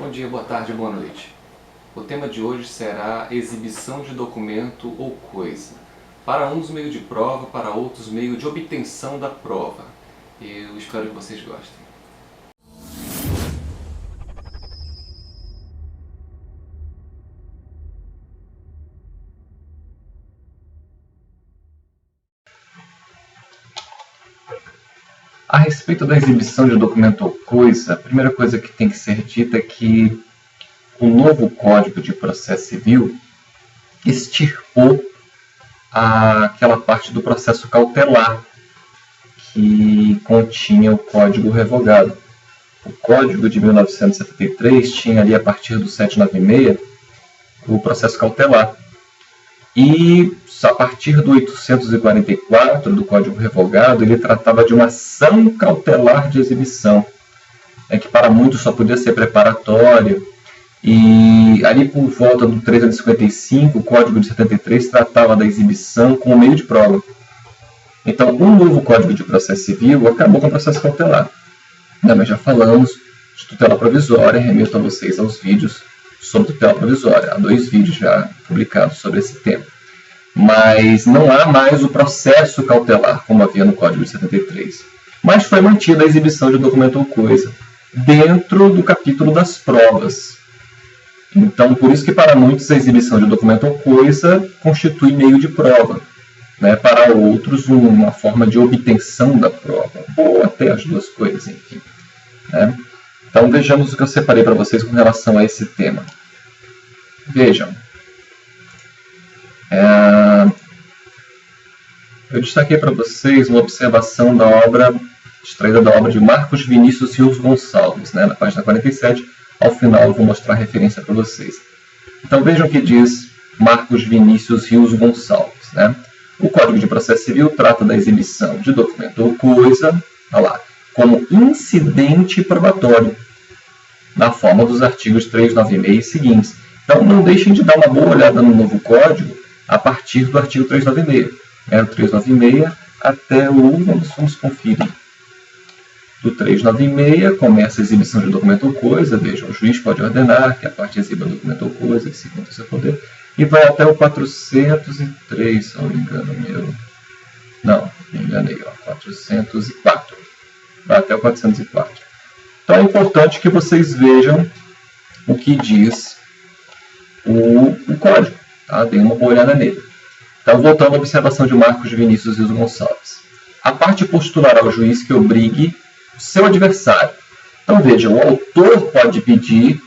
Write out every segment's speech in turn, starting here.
Bom dia, boa tarde, boa noite. O tema de hoje será exibição de documento ou coisa. Para uns meio de prova, para outros meio de obtenção da prova. Eu espero que vocês gostem. A respeito da exibição de documento ou coisa, a primeira coisa que tem que ser dita é que o novo Código de Processo Civil extirpou aquela parte do processo cautelar que continha o Código Revogado. O Código de 1973 tinha ali, a partir do 796, o processo cautelar. E a partir do 844 do Código Revogado, ele tratava de uma ação cautelar de exibição, que para muitos só podia ser preparatória. E ali por volta do 355, o Código de 73 tratava da exibição como meio de prova. Então, o novo Código de Processo Civil acabou com o processo cautelar. Mas já falamos de tutela provisória, remeto a vocês aos vídeos sobre tutela provisória. Há 2 vídeos já publicados sobre esse tema. Mas não há mais o processo cautelar, como havia no Código de 73. Mas foi mantida a exibição de documento ou coisa dentro do capítulo das provas. Então, por isso que para muitos a exibição de documento ou coisa constitui meio de prova. Para outros, uma forma de obtenção da prova, ou até as duas coisas, enfim. Então, vejamos o que eu separei para vocês com relação a esse tema. Vejam. Eu destaquei para vocês uma observação da obra, extraída da obra de Marcos Vinícius Rios Gonçalves, na página 47. Ao final eu vou mostrar a referência para vocês. Então vejam o que diz Marcos Vinícius Rios Gonçalves. O Código de Processo Civil trata da exibição de documento ou coisa, como incidente probatório, na forma dos artigos 396 e seguintes. Então não deixem de dar uma boa olhada no novo Código a partir do artigo 396. O 396 até o... Vamos conferir. Do 396 começa a exibição de documento ou coisa. Vejam, o juiz pode ordenar que a parte exiba documento ou coisa, que se conta o seu poder. E vai até o 403, se não me engano, meu. Não, me enganei, 404. Vai até o 404. Então é importante que vocês vejam o que diz o código. Deem uma boa olhada nele. Então, voltando à observação de Marcos Vinícius Rios Gonçalves. A parte postulará ao juiz que obrigue o seu adversário. Então, veja, o autor pode pedir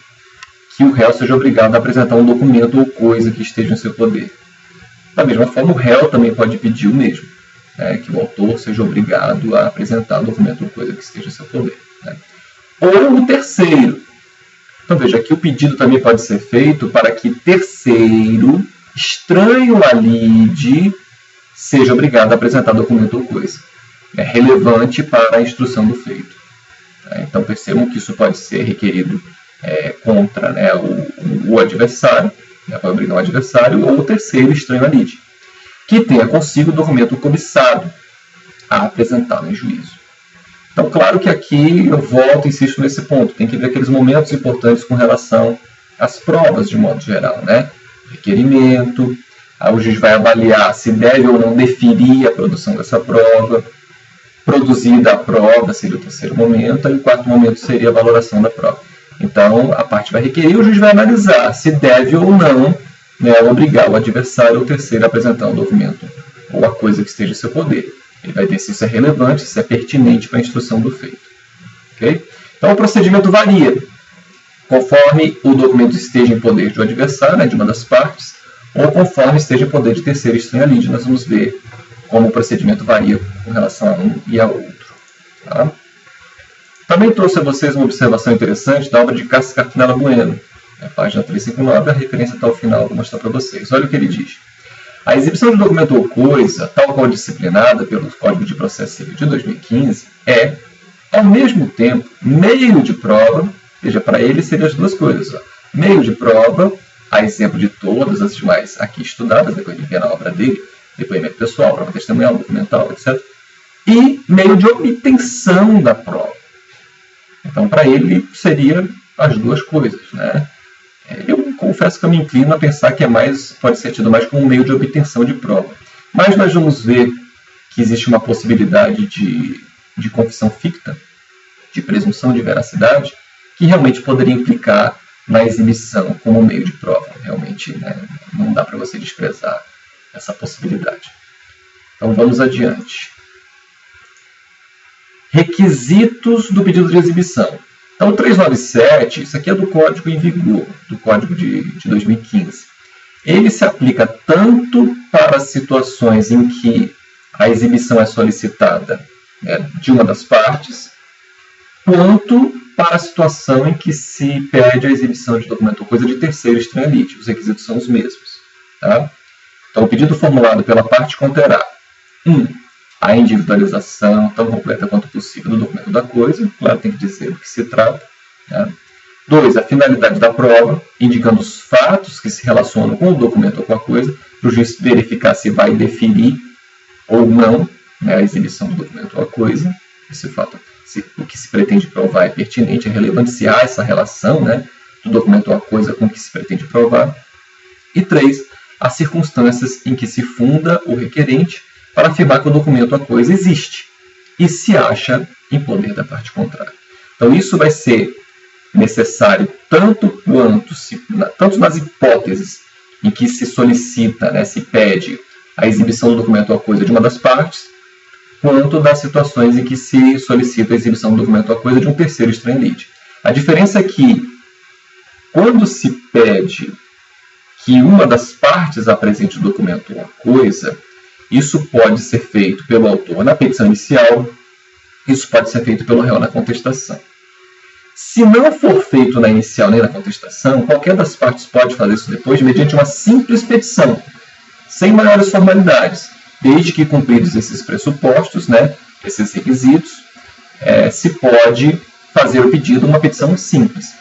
que o réu seja obrigado a apresentar um documento ou coisa que esteja em seu poder. Da mesma forma, o réu também pode pedir o mesmo, que o autor seja obrigado a apresentar um documento ou coisa que esteja em seu poder. Ou o terceiro. Então, veja, aqui o pedido também pode ser feito para que terceiro, estranho à lide, seja obrigado a apresentar documento ou coisa. É relevante para a instrução do feito. Então, percebam que isso pode ser requerido contra o adversário, para obrigar o adversário, ou o terceiro, estranho à lide, que tenha consigo o documento cobiçado a apresentá-lo em juízo. Então, claro que aqui eu volto e insisto nesse ponto. Tem que ver aqueles momentos importantes com relação às provas, de modo geral. Requerimento, o juiz vai avaliar se deve ou não deferir a produção dessa prova. Produzida a prova seria o terceiro momento, e o quarto momento seria a valoração da prova. Então, a parte vai requerer, o juiz vai analisar se deve ou não obrigar o adversário ou terceiro a apresentar um documento ou a coisa que esteja em seu poder. Ele vai ver se isso é relevante, se é pertinente para a instrução do feito. Okay? Então, o procedimento varia, conforme o documento esteja em poder do adversário, de uma das partes, ou conforme esteja em poder de terceiro estranho à lide. Nós vamos ver como o procedimento varia com relação a um e a outro. Também trouxe a vocês uma observação interessante da obra de Cássio Carpinella Bueno, página 359, a referência está ao final, vou mostrar para vocês. Olha o que ele diz. A exibição de documento ou coisa, tal qual disciplinada pelo Código de Processo Civil de 2015, é, ao mesmo tempo, meio de prova. Veja, para ele seriam as duas coisas. Meio de prova, a exemplo de todas as demais aqui estudadas, depois de ver na obra dele, depoimento pessoal, prova testemunhal, documental, etc. E meio de obtenção da prova. Então, para ele, seria as duas coisas, né? Eu confesso que eu me inclino a pensar que pode ser tido mais como um meio de obtenção de prova. Mas nós vamos ver que existe uma possibilidade de confissão ficta, de presunção de veracidade, que realmente poderia implicar na exibição como meio de prova. Realmente, né, não dá para você desprezar essa possibilidade. Então vamos adiante. Requisitos do pedido de exibição. Então o 397, isso aqui é do código em vigor, do código de 2015. Ele se aplica tanto para situações em que a exibição é solicitada, né, de uma das partes, quanto para a situação em que se pede a exibição de documento ou coisa de terceiro estranho lite. Os requisitos são os mesmos. Tá? Então, o pedido formulado pela parte conterá 1. A individualização tão completa quanto possível do documento da coisa. Claro, tem que dizer do que se trata. Tá? 2. A finalidade da prova, indicando os fatos que se relacionam com o documento ou com a coisa, para o juiz verificar se vai deferir ou não, né, a exibição do documento ou a coisa. Esse fato, o que se pretende provar é pertinente, é relevante, se há essa relação, né, do documento ou a coisa com o que se pretende provar. E 3. As circunstâncias em que se funda o requerente para afirmar que o documento ou a coisa existe e se acha em poder da parte contrária. Então, isso vai ser necessário tanto nas hipóteses em que se solicita, né, se pede a exibição do documento ou a coisa de uma das partes, quanto nas situações em que se solicita a exibição do documento ou a coisa de um terceiro estranho lite. A diferença é que, quando se pede que uma das partes apresente o documento ou a coisa, isso pode ser feito pelo autor na petição inicial, isso pode ser feito pelo réu na contestação. Se não for feito na inicial nem na contestação, qualquer das partes pode fazer isso depois mediante uma simples petição, sem maiores formalidades, desde que cumpridos esses pressupostos, né, esses requisitos, se pode fazer o pedido uma petição simples,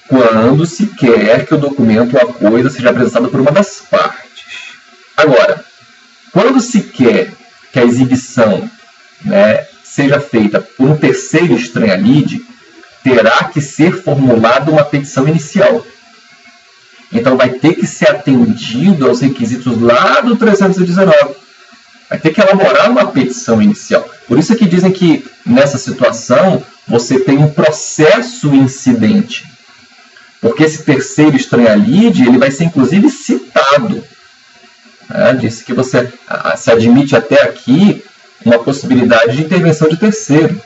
quando se quer que o documento ou a coisa seja apresentado por uma das partes. Agora, quando se quer que a exibição, né, seja feita por um terceiro estranho lide, terá que ser formulada uma petição inicial. Então, vai ter que ser atendido aos requisitos lá do 319. Vai ter que elaborar uma petição inicial. Por isso é que dizem que, nessa situação, você tem um processo incidente. Porque esse terceiro estranho lide, ele vai ser, inclusive, citado. Disse que você se admite até aqui uma possibilidade de intervenção de terceiro.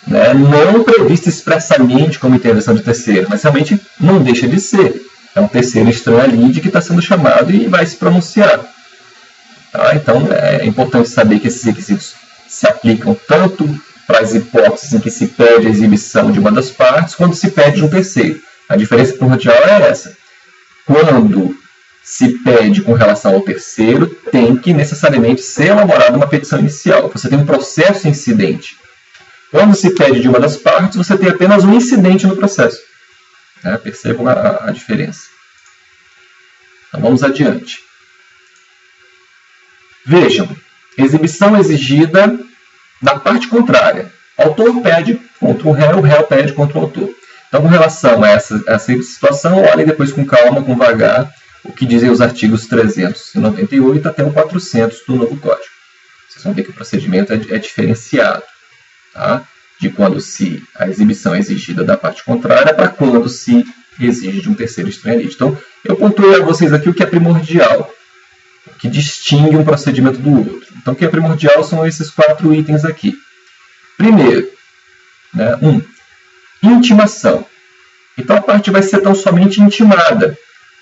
Né? Não prevista expressamente como intervenção de terceiro, mas realmente não deixa de ser. É um terceiro estranho lide que está sendo chamado e vai se pronunciar. Tá? Então, é importante saber que esses requisitos se aplicam tanto para as hipóteses em que se pede a exibição de uma das partes, quanto se pede de um terceiro. A diferença primordial é essa. Quando se pede com relação ao terceiro, tem que necessariamente ser elaborada uma petição inicial. Você tem um processo incidente. Quando se pede de uma das partes, você tem apenas um incidente no processo. Percebam a diferença. Então, vamos adiante. Vejam, exibição exigida da parte contrária. O autor pede contra o réu pede contra o autor. Então, com relação a essa situação, olhem depois com calma, com vagar, o que dizem os artigos 398 até o 400 do novo Código. Vocês vão ver que o procedimento é diferenciado, tá? De quando a exibição é exigida da parte contrária para quando se exige de um terceiro estranho lide. Então, eu pontuei a vocês aqui o que é primordial, o que distingue um procedimento do outro. Então, o que é primordial são esses 4 itens aqui. Primeiro, né, 1. Intimação. Então, a parte vai ser tão somente intimada.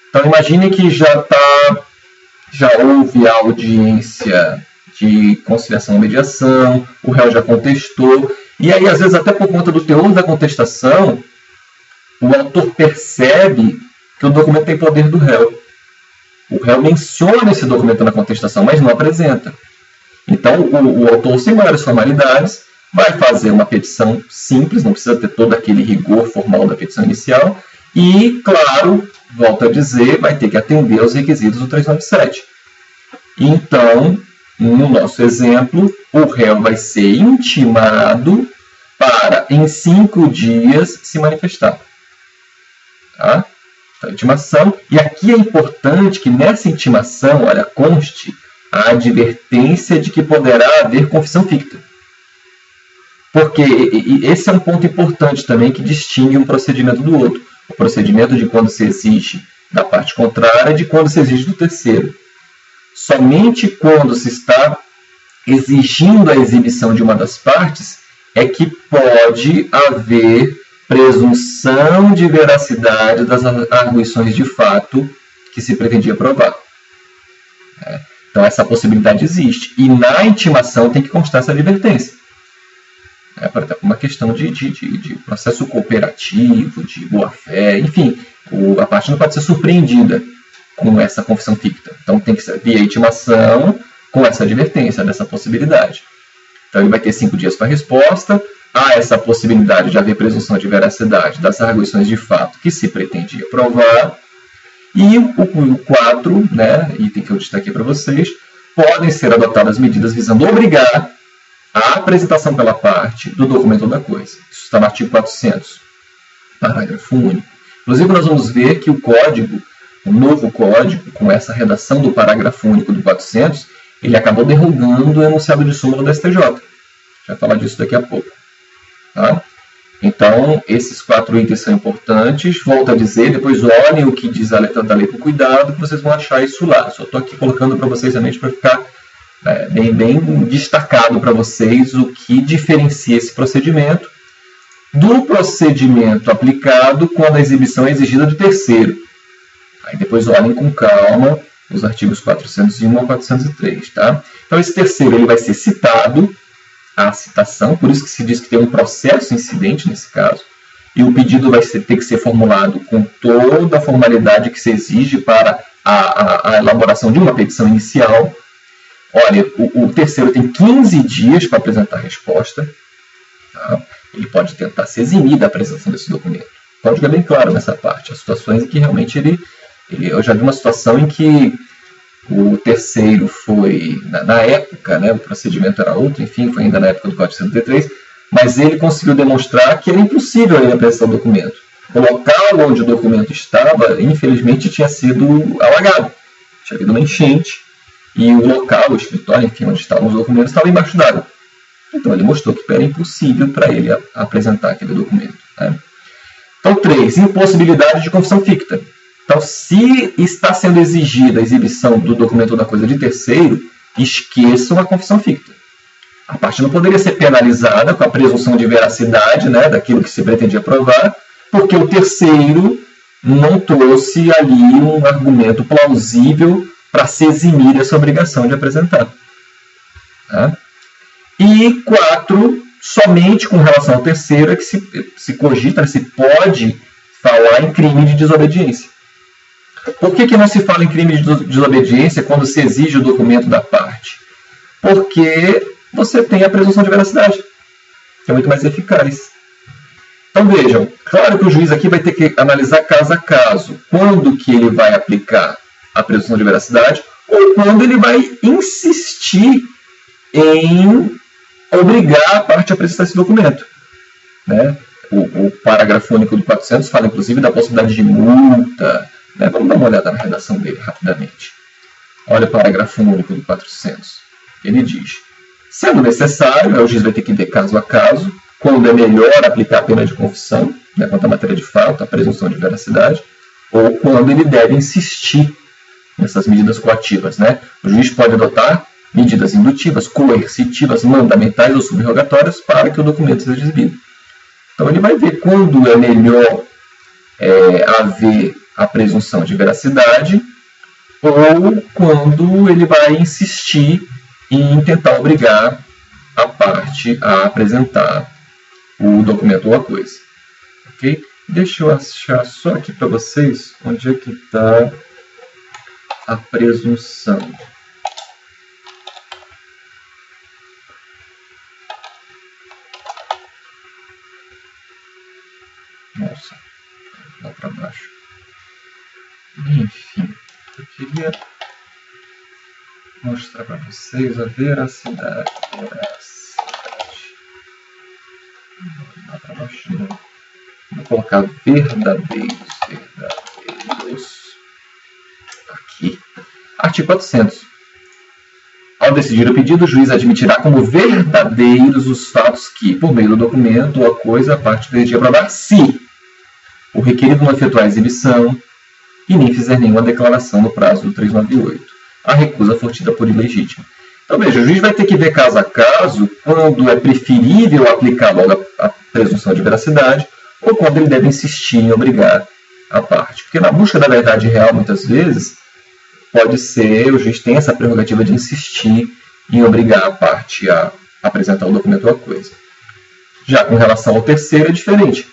Então, imagine que já houve a audiência de conciliação ou mediação, o réu já contestou, e aí, às vezes, até por conta do teor da contestação, o autor percebe que o documento tem poder do réu. O réu menciona esse documento na contestação, mas não apresenta. Então, o autor, sem maiores formalidades, vai fazer uma petição simples, não precisa ter todo aquele rigor formal da petição inicial, e, claro, volto a dizer, vai ter que atender aos requisitos do 397. Então, no nosso exemplo, o réu vai ser intimado para, em 5 dias, se manifestar. Tá? Então, intimação. E aqui é importante que nessa intimação, olha, conste a advertência de que poderá haver confissão ficta. Porque esse é um ponto importante também que distingue um procedimento do outro. O procedimento de quando se exige da parte contrária de quando se exige do terceiro. Somente quando se está exigindo a exibição de uma das partes é que pode haver presunção de veracidade das arguições de fato que se pretendia provar. Então, essa possibilidade existe. E na intimação tem que constar essa advertência. Por exemplo, uma questão de processo cooperativo, de boa-fé, enfim, a parte não pode ser surpreendida com essa confissão ficta. Então, tem que ser via intimação com essa advertência dessa possibilidade. Então, ele vai ter 5 dias para a resposta. Há essa possibilidade de haver presunção de veracidade das arguições de fato que se pretendia provar. E o 4, né, item que eu destaquei para vocês, podem ser adotadas medidas visando obrigar a apresentação pela parte do documento ou da coisa. Isso está no artigo 400, parágrafo único. Inclusive, nós vamos ver que o código, o novo código, com essa redação do parágrafo único do 400, ele acabou derrubando o enunciado de súmula do STJ. A gente vai falar disso daqui a pouco. Tá? Então, esses 4 itens são importantes. Volto a dizer, depois olhem o que diz a letra da lei com cuidado, que vocês vão achar isso lá. Só estou aqui colocando para vocês realmente para ficar bem destacado para vocês o que diferencia esse procedimento do procedimento aplicado quando a exibição é exigida do terceiro. Aí depois olhem com calma os artigos 401 a 403. Tá? Então, esse terceiro ele vai ser citado, a citação, por isso que se diz que tem um processo incidente nesse caso, e o pedido vai ter que ser formulado com toda a formalidade que se exige para a elaboração de uma petição inicial. Olha, o terceiro tem 15 dias para apresentar a resposta. Tá? Ele pode tentar se eximir da apresentação desse documento. Pode ficar bem claro nessa parte. As situações em que realmente eu já vi uma situação em que o terceiro foi, na época, né, o procedimento era outro, enfim, foi ainda na época do Código 133, mas ele conseguiu demonstrar que era impossível ele apresentar o documento. O local onde o documento estava, infelizmente, tinha sido alagado. Tinha havido uma enchente. E o local, o escritório, enfim, onde estavam os documentos, estava embaixo d'água. Então, ele mostrou que era impossível para ele apresentar aquele documento. Né? Então, 3. Impossibilidade de confissão ficta. Então, se está sendo exigida a exibição do documento ou da coisa de terceiro, esqueçam a confissão ficta. A parte não poderia ser penalizada com a presunção de veracidade, né, daquilo que se pretendia provar, porque o terceiro não trouxe ali um argumento plausível para se eximir dessa obrigação de apresentar. Tá? E 4, somente com relação ao terceiro é que se cogita, se pode falar em crime de desobediência. Por que não se fala em crime de desobediência quando se exige o documento da parte? Porque você tem a presunção de veracidade, que é muito mais eficaz. Então vejam, claro que o juiz aqui vai ter que analisar caso a caso, quando que ele vai aplicar a presunção de veracidade, ou quando ele vai insistir em obrigar a parte a apresentar esse documento. Né? O parágrafo único do 400 fala, inclusive, da possibilidade de multa. Né? Vamos dar uma olhada na redação dele rapidamente. Olha o parágrafo único do 400. Ele diz, sendo necessário, o juiz vai ter que ver caso a caso, quando é melhor aplicar a pena de confissão, né, quanto à matéria de fato, a presunção de veracidade, ou quando ele deve insistir nessas medidas coativas. Né? O juiz pode adotar medidas indutivas, coercitivas, mandamentais ou subrogatórias para que o documento seja exibido. Então, ele vai ver quando é melhor haver a presunção de veracidade ou quando ele vai insistir em tentar obrigar a parte a apresentar o documento ou a coisa. Ok? Deixa eu achar só aqui para vocês onde é que está a presunção. Nossa, lá para baixo. Enfim, eu queria mostrar para vocês a veracidade. Lá para baixo. Vou colocar verdadeiros. Artigo 400. Ao decidir o pedido, o juiz admitirá como verdadeiros os fatos que, por meio do documento ou a coisa, a parte deseja provar, se o requerido não efetuar a exibição e nem fizer nenhuma declaração no prazo do 398. A recusa for tida por ilegítima. Então, veja, o juiz vai ter que ver caso a caso quando é preferível aplicar logo a presunção de veracidade ou quando ele deve insistir em obrigar a parte. Porque na busca da verdade real, muitas vezes, pode ser, o juiz tem essa prerrogativa de insistir em obrigar a parte a apresentar o documento ou a coisa. Já com relação ao terceiro é diferente.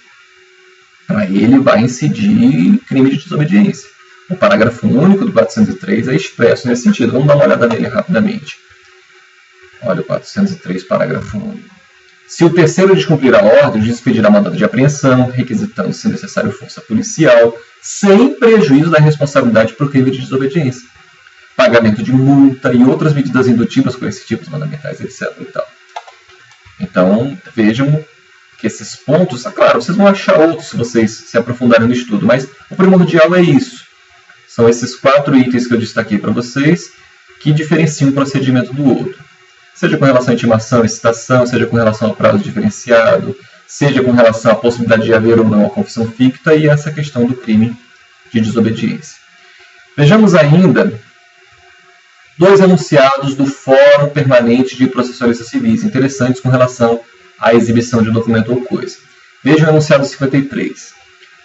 Para ele vai incidir crime de desobediência. O parágrafo único do 403 é expresso nesse sentido. Vamos dar uma olhada nele rapidamente. Olha o 403, parágrafo único. Se o terceiro descumprir a ordem, o juiz pedirá mandado de apreensão, requisitando, se necessário, força policial, sem prejuízo da responsabilidade por crime de desobediência, pagamento de multa e outras medidas indutivas, coercitivas, mandamentais, etc. E tal. Então, vejam que esses pontos, claro, vocês vão achar outros se vocês se aprofundarem no estudo, mas o primordial é isso. São esses 4 itens que eu destaquei para vocês que diferenciam um procedimento do outro. Seja com relação à intimação, excitação, seja com relação ao prazo diferenciado, seja com relação à possibilidade de haver ou não a confissão ficta e essa questão do crime de desobediência. Vejamos ainda 2 enunciados do Fórum Permanente de Processualistas Civis, interessantes com relação à exibição de documento ou coisa. Veja o enunciado 53.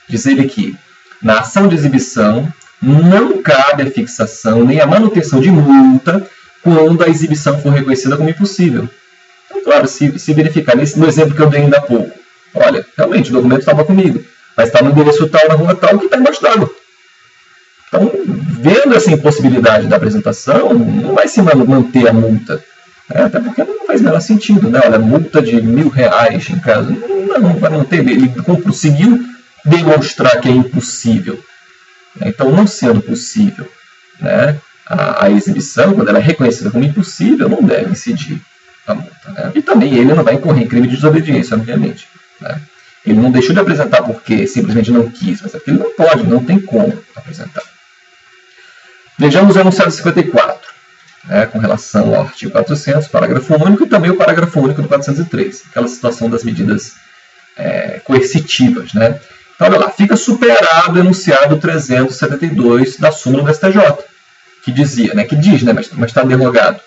Diz ele que, na ação de exibição, não cabe a fixação nem a manutenção de multa quando a exibição for reconhecida como impossível. Então, claro, se verificar no exemplo que eu dei ainda há pouco, olha, realmente o documento estava comigo, mas está no endereço tal, na rua tal, que está embaixo d'água. Então, vendo essa impossibilidade da apresentação, não vai se manter a multa. Até porque não faz o menor sentido, né? Olha, multa de R$1.000 em casa. Não vai manter. Ele conseguiu demonstrar que é impossível. Então, não sendo possível, né, a exibição, quando ela é reconhecida como impossível, não deve incidir a multa. Né? E também ele não vai incorrer em crime de desobediência, obviamente. Né? Ele não deixou de apresentar porque simplesmente não quis, mas é porque ele não pode, não tem como apresentar. Vejamos o enunciado 54, né, com relação ao artigo 400, parágrafo único, e também o parágrafo único do 403, aquela situação das medidas coercitivas. Né? Então, olha lá, fica superado o enunciado 372 da súmula do STJ, que dizia, né, que diz, né, mas está derrogado.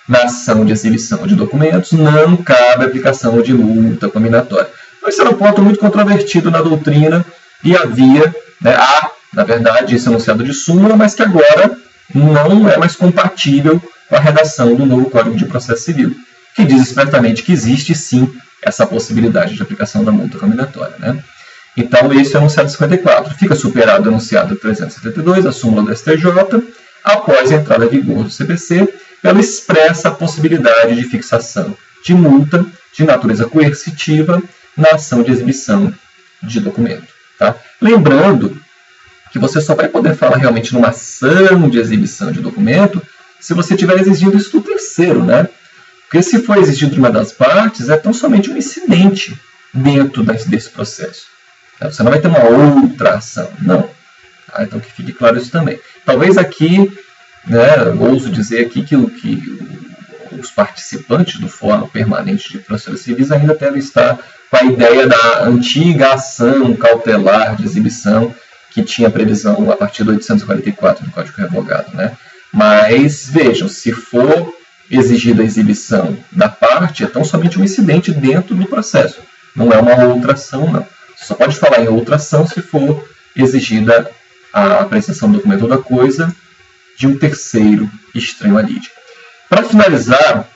Na ação de exibição de documentos, não cabe aplicação de multa combinatória. Então, esse era um ponto muito controvertido na doutrina e havia, né, na verdade, esse enunciado de súmula, mas que agora não é mais compatível com a redação do novo Código de Processo Civil, que diz expressamente que existe, sim, essa possibilidade de aplicação da multa combinatória. Né? Então, esse é o enunciado 54. Fica superado o enunciado 372, a súmula do STJ, após a entrada em vigor do CPC, pela expressa possibilidade de fixação de multa de natureza coercitiva na ação de exibição de documento. Tá? Lembrando que você só vai poder falar realmente numa ação de exibição de documento se você estiver exigindo isso do terceiro, né? Porque se for exigido de uma das partes, é tão somente um incidente dentro desse processo. Você não vai ter uma outra ação, não. Então que fique claro isso também. Talvez aqui, né, ouso dizer aqui que os participantes do Fórum Permanente de Processos Civis ainda devem estar com a ideia da antiga ação cautelar de exibição que tinha previsão a partir do 844 do Código Revogado. Né? Mas vejam, se for exigida a exibição da parte, é tão somente um incidente dentro do processo. Não é uma outra ação, não. Você só pode falar em outra ação se for exigida a apreciação do documento ou da coisa de um terceiro estranho à lide. Para finalizar,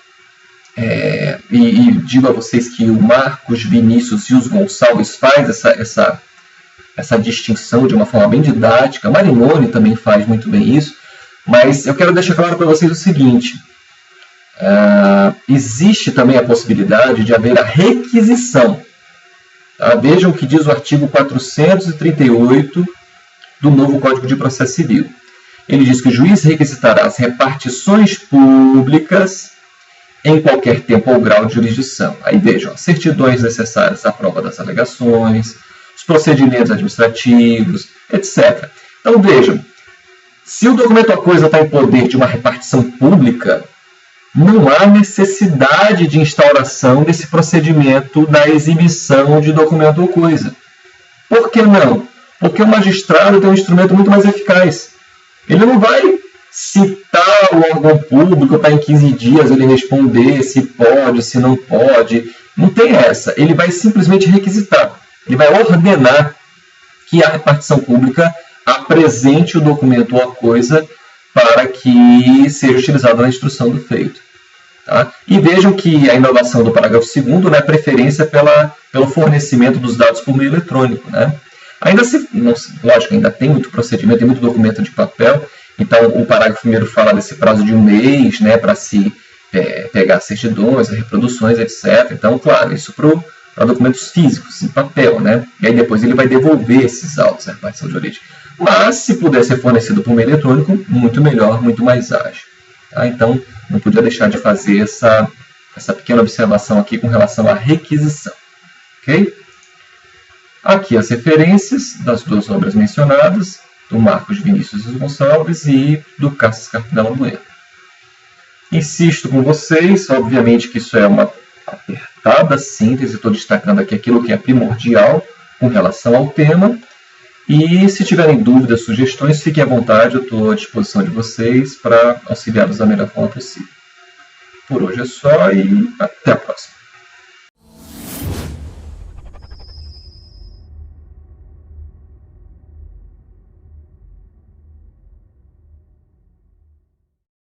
e digo a vocês que o Marcos Vinícius e os Gonçalves faz essa distinção de uma forma bem didática, Marinoni também faz muito bem isso, mas eu quero deixar claro para vocês o seguinte, existe também a possibilidade de haver a requisição. Tá? Vejam o que diz o artigo 438 do novo Código de Processo Civil. Ele diz que o juiz requisitará as repartições públicas em qualquer tempo ou grau de jurisdição. Aí vejam, certidões necessárias à prova das alegações, os procedimentos administrativos, etc. Então vejam, Se o documento ou coisa está em poder de uma repartição pública, não há necessidade de instauração desse procedimento da exibição de documento ou coisa. Por que não? Porque o magistrado tem um instrumento muito mais eficaz. Ele não vai citar o órgão público para em 15 dias ele responder se pode, se não pode. Não tem essa. Ele vai simplesmente requisitar. Ele vai ordenar que a repartição pública apresente o documento ou a coisa para que seja utilizado na instrução do feito. Tá? E vejam que a inovação do parágrafo 2º, né, preferência pelo fornecimento dos dados por meio eletrônico. Né? Lógico, ainda tem muito procedimento, tem muito documento de papel, então o parágrafo 1º fala desse prazo de 1 mês, né, para se pegar certidões, reproduções, etc. Então, claro, isso para documentos físicos, em papel, né? E aí depois ele vai devolver esses autos à repartição de origem. Mas, se puder ser fornecido por meio eletrônico, muito melhor, muito mais ágil. Tá? Então, não podia deixar de fazer essa pequena observação aqui com relação à requisição. Ok? Aqui as referências das duas obras mencionadas, do Marcos Vinícius Gonçalves e do Cassius Carpinella Bueno. Insisto com vocês, obviamente que isso é uma apertada síntese, estou destacando aqui aquilo que é primordial com relação ao tema. E se tiverem dúvidas, sugestões, fiquem à vontade, eu estou à disposição de vocês para auxiliá-los da melhor forma possível. Por hoje é só e até a próxima.